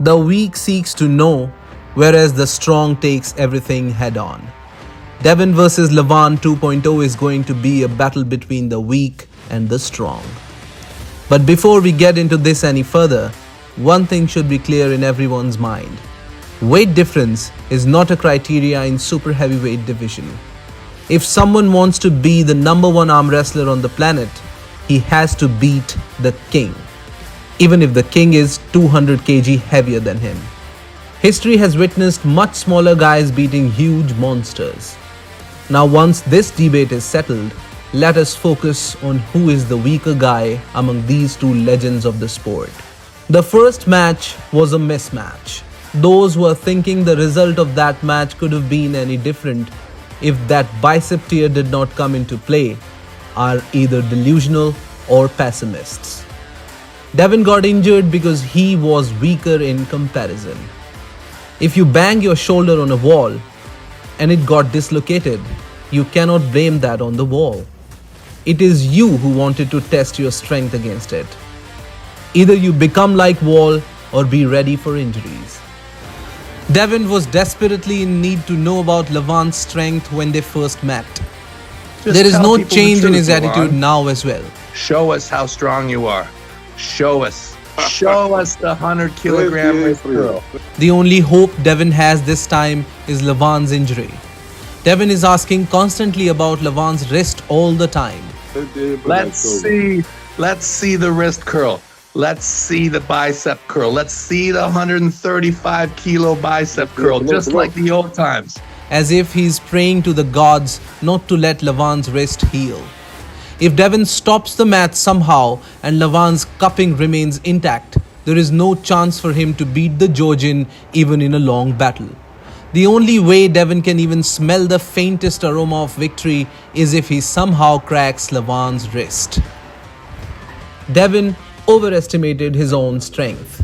The weak seeks to know, whereas the strong takes everything head on. Devon vs Levan 2.0 is going to be a battle between the weak and the strong. But before we get into this any further, one thing should be clear in everyone's mind. Weight difference is not a criteria in super heavyweight division. If someone wants to be the number one arm wrestler on the planet, he has to beat the king, even if the king is 200 kg heavier than him. History has witnessed much smaller guys beating huge monsters. Now once this debate is settled, let us focus on who is the weaker guy among these two legends of the sport. The first match was a mismatch. Those who are thinking the result of that match could have been any different if that bicep tear did not come into play are either delusional or pessimists. Devon got injured because he was weaker in comparison. If you bang your shoulder on a wall and it got dislocated, you cannot blame that on the wall. It is you who wanted to test your strength against it. Either you become like wall or be ready for injuries. Devon was desperately in need to know about Levan's strength when they first met. There is no change in his attitude now as well. Show us how strong you are. Show us. Show us the 100 kilogram wrist curl. The only hope Devon has this time is Levan's injury. Devon is asking constantly about Levan's wrist all the time. Let's see the wrist curl. Let's see the bicep curl. Let's see the 135 kilo bicep curl, just like the old times. As if he's praying to the gods not to let Levan's wrist heal. If Devon stops the match somehow and Levan's cupping remains intact, there is no chance for him to beat the Georgian even in a long battle. The only way Devon can even smell the faintest aroma of victory is if he somehow cracks Levan's wrist. Devon overestimated his own strength,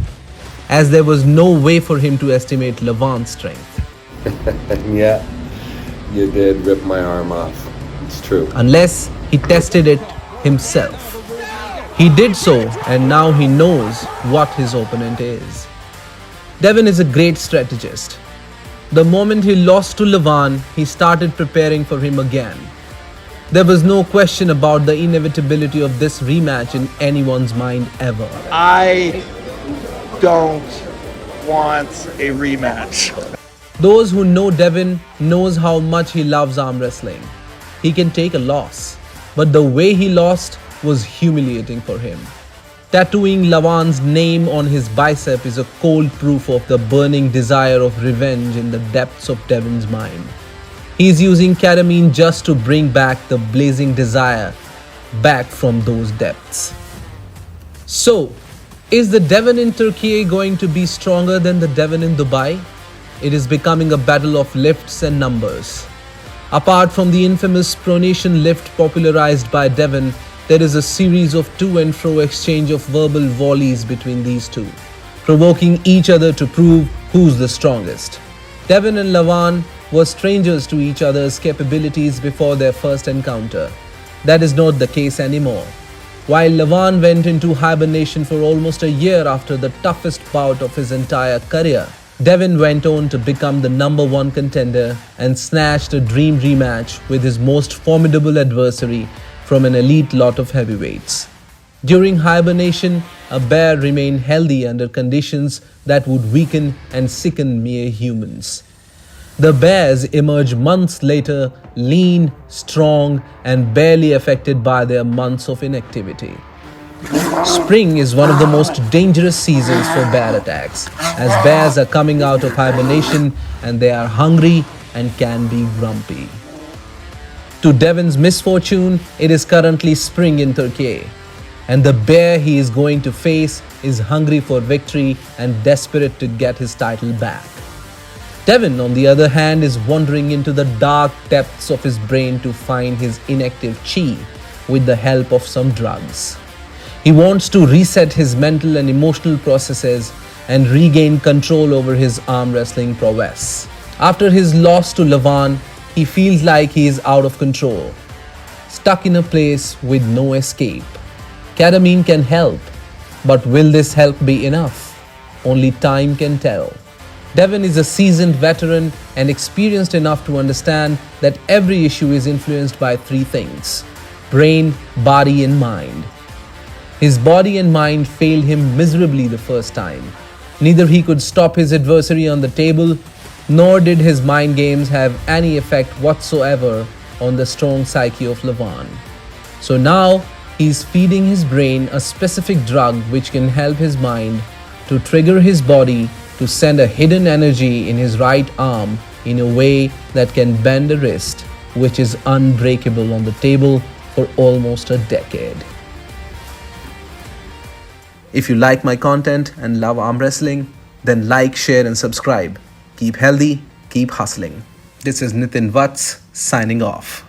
as there was no way for him to estimate Levan's strength. Yeah, you did rip my arm off. It's true. Unless he tested it himself. He did so, and now he knows what his opponent is. Devon is a great strategist. The moment he lost to Levan, he started preparing for him again. There was no question about the inevitability of this rematch in anyone's mind ever. I don't want a rematch. Those who know Devon knows how much he loves arm wrestling. He can take a loss, but the way he lost was humiliating for him. Tattooing Levan's name on his bicep is a cold proof of the burning desire of revenge in the depths of Devon's mind. He is using ketamine just to bring back the blazing desire back from those depths. So, is the Devon in Turkey going to be stronger than the Devon in Dubai? It is becoming a battle of lifts and numbers. Apart from the infamous pronation lift popularized by Devon, there is a series of to and fro exchange of verbal volleys between these two, provoking each other to prove who's the strongest. Devon and Levan were strangers to each other's capabilities before their first encounter. That is not the case anymore. While Levan went into hibernation for almost a year after the toughest bout of his entire career, Devon went on to become the number one contender and snatched a dream rematch with his most formidable adversary from an elite lot of heavyweights. During hibernation, a bear remained healthy under conditions that would weaken and sicken mere humans. The bears emerged months later, lean, strong, and barely affected by their months of inactivity. Spring is one of the most dangerous seasons for bear attacks, as bears are coming out of hibernation and they are hungry and can be grumpy. To Devon's misfortune, it is currently spring in Turkey, and the bear he is going to face is hungry for victory and desperate to get his title back. Devon, on the other hand, is wandering into the dark depths of his brain to find his inactive chi with the help of some drugs. He wants to reset his mental and emotional processes and regain control over his arm wrestling prowess. After his loss to Levan, he feels like he is out of control, stuck in a place with no escape. Ketamine can help, but will this help be enough? only time can tell. Devon is a seasoned veteran and experienced enough to understand that every issue is influenced by three things: brain, body, and mind. His body and mind failed him miserably the first time. Neither he could stop his adversary on the table, nor did his mind games have any effect whatsoever on the strong psyche of Levan. So now he's feeding his brain a specific drug which can help his mind to trigger his body to send a hidden energy in his right arm in a way that can bend a wrist which is unbreakable on the table for almost a decade. If you like my content and love arm wrestling, then like, share and subscribe. Keep healthy, keep hustling. This is Nitin Vats signing off.